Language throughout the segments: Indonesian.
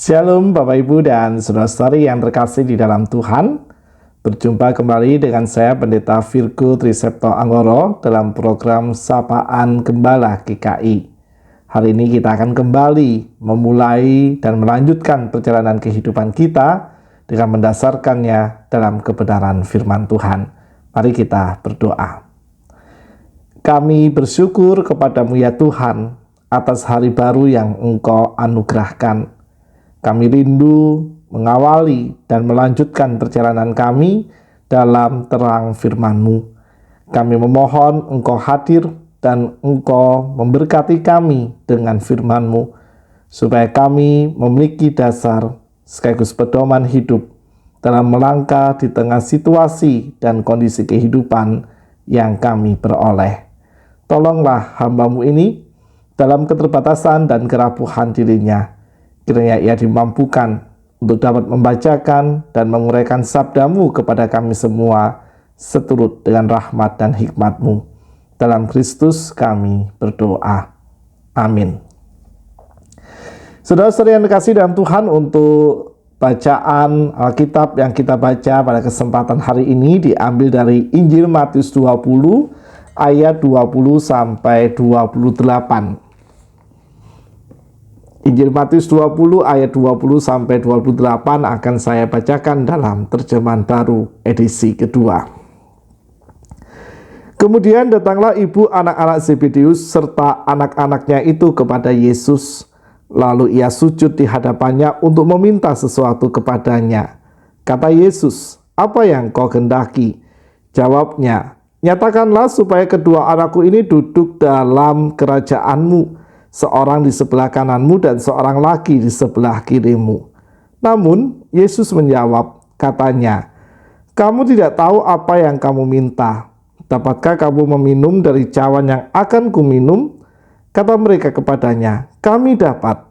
Shalom Bapak Ibu dan Saudara-saudari yang terkasih di dalam Tuhan. Berjumpa kembali dengan saya Pendeta Virgo Trisepto Anggoro dalam program Sapaan Gembala GKI. Hari ini kita akan kembali memulai dan melanjutkan perjalanan kehidupan kita dengan mendasarkannya dalam kebenaran firman Tuhan. Mari kita berdoa. Kami bersyukur kepadamu ya Tuhan atas hari baru yang Engkau anugerahkan. Kami rindu mengawali dan melanjutkan perjalanan kami dalam terang firman-Mu. Kami memohon Engkau hadir dan Engkau memberkati kami dengan firman-Mu, supaya kami memiliki dasar sekaligus pedoman hidup dalam melangkah di tengah situasi dan kondisi kehidupan yang kami peroleh. Tolonglah hamba-Mu ini dalam keterbatasan dan kerapuhan dirinya. Kiranya ia dimampukan untuk dapat membacakan dan menguraikan sabda-Mu kepada kami semua seturut dengan rahmat dan hikmat-Mu. Dalam Kristus kami berdoa. Amin. Saudara-saudari yang dikasihi dalam Tuhan, untuk bacaan Alkitab yang kita baca pada kesempatan hari ini diambil dari Injil Matius 20 ayat 20 sampai 28. Injil Matius 20 ayat 20 sampai 28 akan saya bacakan dalam terjemahan baru edisi kedua. Kemudian datanglah ibu anak-anak Zebedeus serta anak-anaknya itu kepada Yesus. Lalu ia sujud di hadapannya untuk meminta sesuatu kepadanya. Kata Yesus, "Apa yang kau kehendaki?" Jawabnya, "Nyatakanlah supaya kedua anakku ini duduk dalam kerajaan-Mu, seorang di sebelah kananmu dan seorang lagi di sebelah kirimu." Namun Yesus menjawab, katanya, "Kamu tidak tahu apa yang kamu minta. Dapatkah kamu meminum dari cawan yang akan kuminum?" Kata mereka kepadanya, "Kami dapat."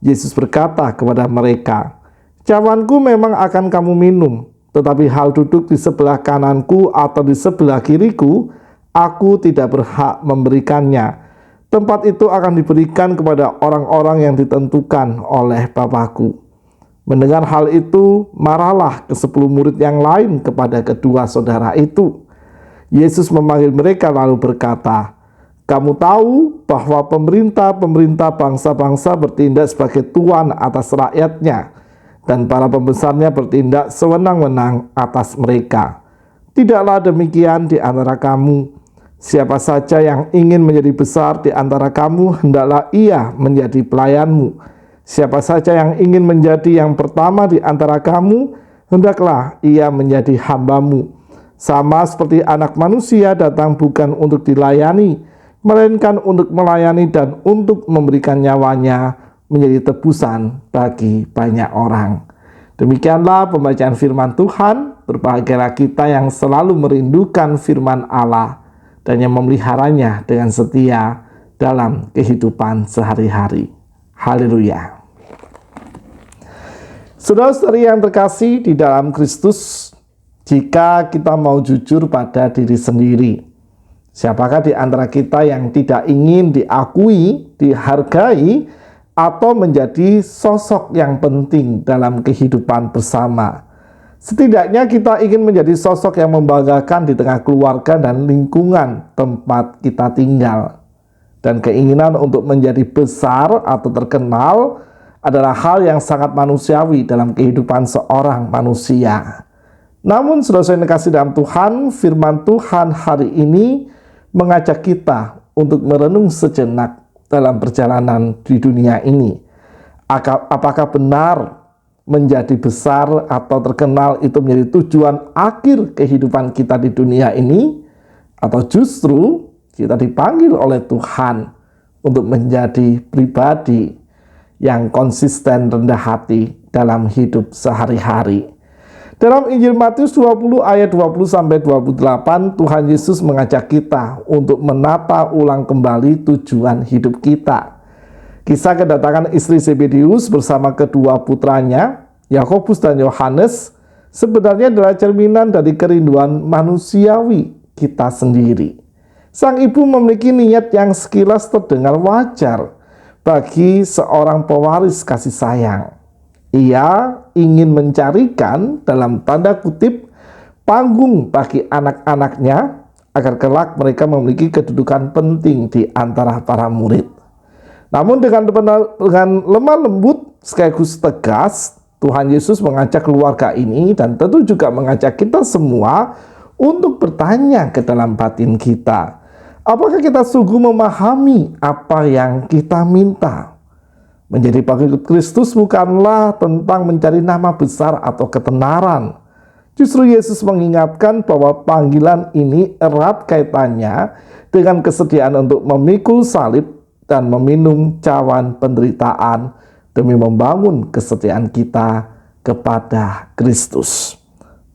Yesus berkata kepada mereka, "Cawanku memang akan kamu minum, tetapi hal duduk di sebelah kananku atau di sebelah kiriku, aku tidak berhak memberikannya. Tempat itu akan diberikan kepada orang-orang yang ditentukan oleh Bapa-Ku." Mendengar hal itu, marahlah ke-10 murid yang lain kepada kedua saudara itu. Yesus memanggil mereka lalu berkata, "Kamu tahu bahwa pemerintah bangsa-bangsa bertindak sebagai tuan atas rakyatnya, dan para pembesarnya bertindak sewenang-wenang atas mereka. Tidaklah demikian di antara kamu. Siapa saja yang ingin menjadi besar di antara kamu, hendaklah ia menjadi pelayanmu. Siapa saja yang ingin menjadi yang pertama di antara kamu, hendaklah ia menjadi hambamu. Sama seperti Anak Manusia datang bukan untuk dilayani, melainkan untuk melayani dan untuk memberikan nyawanya menjadi tebusan bagi banyak orang." Demikianlah pembacaan firman Tuhan. Berbahagialah kita yang selalu merindukan firman Allah dan yang memeliharanya dengan setia dalam kehidupan sehari-hari. Haleluya. Saudara-saudari yang terkasih di dalam Kristus, jika kita mau jujur pada diri sendiri, siapakah di antara kita yang tidak ingin diakui, dihargai, atau menjadi sosok yang penting dalam kehidupan bersama? Setidaknya kita ingin menjadi sosok yang membanggakan di tengah keluarga dan lingkungan tempat kita tinggal. Dan keinginan untuk menjadi besar atau terkenal adalah hal yang sangat manusiawi dalam kehidupan seorang manusia. Namun saudara-saudara yang dikasihi dalam Tuhan, firman Tuhan hari ini mengajak kita untuk merenung sejenak dalam perjalanan di dunia ini. Apakah benar menjadi besar atau terkenal itu menjadi tujuan akhir kehidupan kita di dunia ini, atau justru kita dipanggil oleh Tuhan untuk menjadi pribadi yang konsisten rendah hati dalam hidup sehari-hari? Dalam Injil Matius 20 ayat 20 sampai 28, Tuhan Yesus mengajak kita untuk menata ulang kembali tujuan hidup kita. Kisah kedatangan istri Zebedeus bersama kedua putranya, Yakobus dan Yohanes, sebenarnya adalah cerminan dari kerinduan manusiawi kita sendiri. Sang ibu memiliki niat yang sekilas terdengar wajar bagi seorang pewaris kasih sayang. Ia ingin mencarikan dalam tanda kutip panggung bagi anak-anaknya agar kelak mereka memiliki kedudukan penting di antara para murid. Namun dengan lemah lembut sekaligus tegas, Tuhan Yesus mengajak keluarga ini dan tentu juga mengajak kita semua untuk bertanya ke dalam batin kita. Apakah kita sungguh memahami apa yang kita minta? Menjadi pengikut Kristus bukanlah tentang mencari nama besar atau ketenaran. Justru Yesus mengingatkan bahwa panggilan ini erat kaitannya dengan kesediaan untuk memikul salib dan meminum cawan penderitaan demi membangun kesetiaan kita kepada Kristus.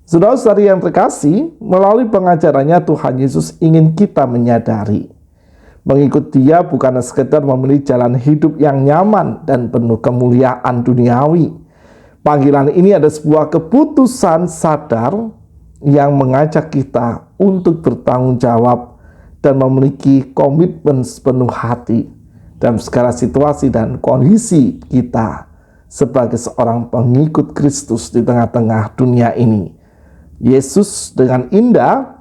Saudara-saudari yang terkasih, melalui pengajarannya Tuhan Yesus ingin kita menyadari mengikut Dia bukanlah sekedar memilih jalan hidup yang nyaman dan penuh kemuliaan duniawi. Panggilan ini ada sebuah keputusan sadar yang mengajak kita untuk bertanggung jawab dan memiliki komitmen sepenuh hati dalam segala situasi dan kondisi kita sebagai seorang pengikut Kristus di tengah-tengah dunia ini. Yesus dengan indah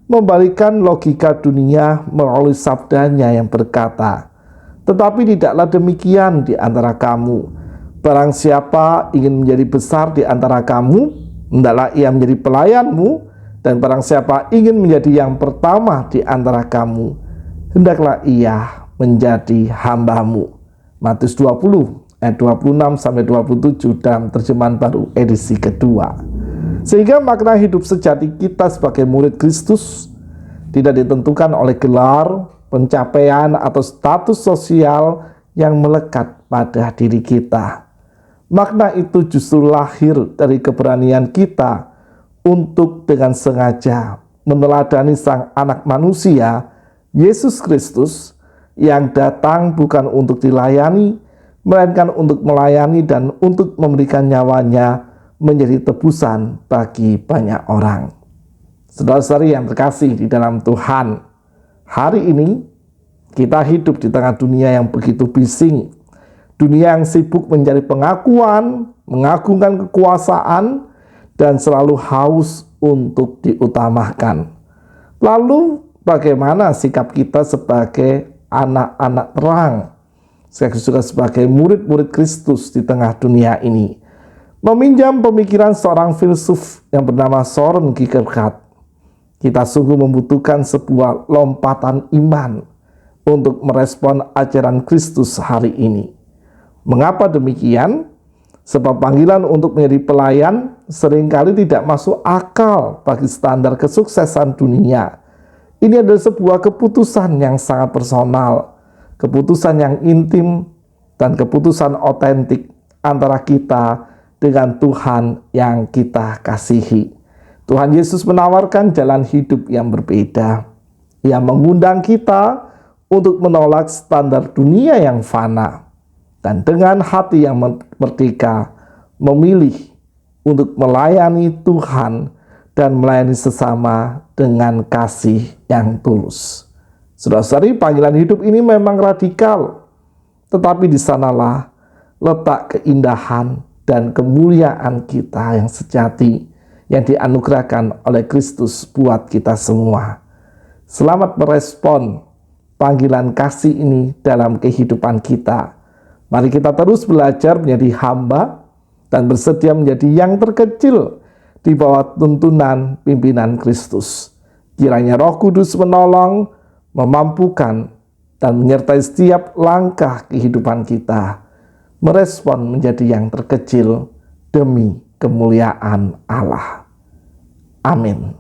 membalikkan logika dunia melalui sabdanya yang berkata, "Tetapi tidaklah demikian di antara kamu. Barang siapa ingin menjadi besar di antara kamu, hendaklah ia menjadi pelayanmu, dan barang siapa ingin menjadi yang pertama di antara kamu, hendaklah ia menjadi hambamu." Matius 20 ayat 26-27 dalam terjemahan baru edisi kedua. Sehingga makna hidup sejati kita sebagai murid Kristus tidak ditentukan oleh gelar, pencapaian, atau status sosial yang melekat pada diri kita. Makna itu justru lahir dari keberanian kita untuk dengan sengaja meneladani Sang Anak Manusia, Yesus Kristus, yang datang bukan untuk dilayani, melainkan untuk melayani dan untuk memberikan nyawanya menjadi tebusan bagi banyak orang. Saudara-saudari yang terkasih di dalam Tuhan, hari ini kita hidup di tengah dunia yang begitu bising, dunia yang sibuk mencari pengakuan, mengagungkan kekuasaan, dan selalu haus untuk diutamakan. Lalu bagaimana sikap kita sebagai anak-anak terang, sekaligus juga sebagai murid-murid Kristus di tengah dunia ini? Meminjam pemikiran seorang filsuf yang bernama Søren Kierkegaard, kita sungguh membutuhkan sebuah lompatan iman untuk merespon ajaran Kristus hari ini. Mengapa demikian? Sebab panggilan untuk menjadi pelayan seringkali tidak masuk akal bagi standar kesuksesan dunia. Ini adalah sebuah keputusan yang sangat personal, keputusan yang intim, dan keputusan otentik antara kita dengan Tuhan yang kita kasihi. Tuhan Yesus menawarkan jalan hidup yang berbeda. Ia mengundang kita untuk menolak standar dunia yang fana, dan dengan hati yang merdeka memilih untuk melayani Tuhan dan melayani sesama dengan kasih yang tulus. Saudara-saudari, panggilan hidup ini memang radikal, tetapi di sanalah letak keindahan dan kemuliaan kita yang sejati yang dianugerahkan oleh Kristus buat kita semua. Selamat merespon panggilan kasih ini dalam kehidupan kita. Mari kita terus belajar menjadi hamba dan bersedia menjadi yang terkecil di bawah tuntunan pimpinan Kristus. Kiranya Roh Kudus menolong, memampukan, dan menyertai setiap langkah kehidupan kita, merespon menjadi yang terkecil demi kemuliaan Allah. Amin.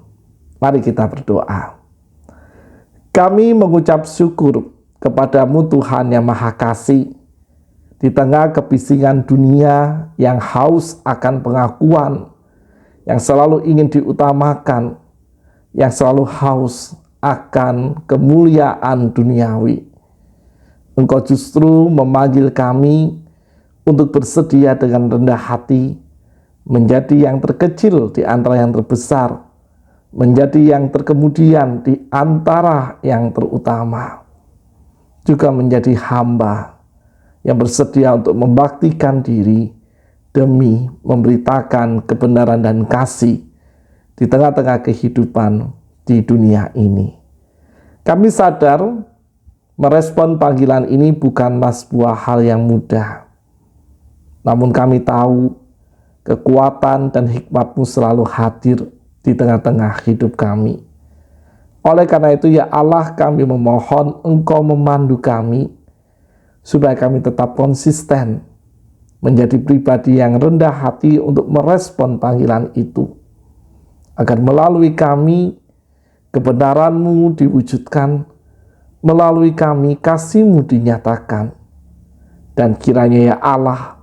Mari kita berdoa. Kami mengucap syukur kepadamu Tuhan yang Maha Kasih, di tengah kebisingan dunia yang haus akan pengakuan, yang selalu ingin diutamakan, yang selalu haus akan kemuliaan duniawi. Engkau justru memanggil kami untuk bersedia dengan rendah hati, menjadi yang terkecil di antara yang terbesar, menjadi yang terkemudian di antara yang terutama, juga menjadi hamba yang bersedia untuk membaktikan diri demi memberitakan kebenaran dan kasih di tengah-tengah kehidupan di dunia ini. Kami sadar merespon panggilan ini bukanlah sebuah hal yang mudah. Namun kami tahu kekuatan dan hikmat-Mu selalu hadir di tengah-tengah hidup kami. Oleh karena itu ya Allah, kami memohon Engkau memandu kami supaya kami tetap konsisten menjadi pribadi yang rendah hati untuk merespon panggilan itu. Agar melalui kami kebenaran-Mu diwujudkan, melalui kami kasih-Mu dinyatakan. Dan kiranya ya Allah,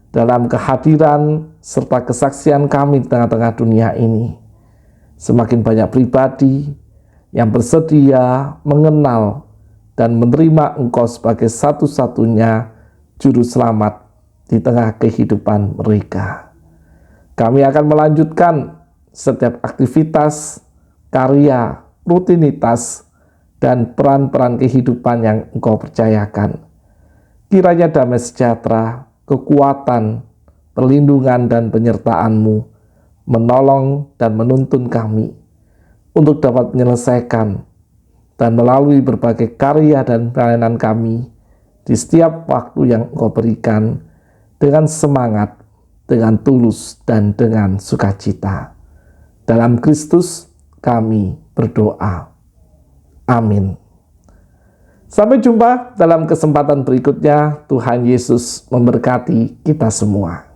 dalam kehadiran serta kesaksian kami di tengah-tengah dunia ini, semakin banyak pribadi yang bersedia mengenal dan menerima Engkau sebagai satu-satunya juru selamat di tengah kehidupan mereka. Kami akan melanjutkan setiap aktivitas, karya, rutinitas, dan peran-peran kehidupan yang Engkau percayakan. Kiranya damai sejahtera, kekuatan, perlindungan, dan penyertaan-Mu menolong dan menuntun kami untuk dapat menyelesaikan dan melalui berbagai karya dan pelayanan kami di setiap waktu yang Engkau berikan dengan semangat, dengan tulus, dan dengan sukacita. Dalam Kristus kami berdoa. Amin. Sampai jumpa dalam kesempatan berikutnya. Tuhan Yesus memberkati kita semua.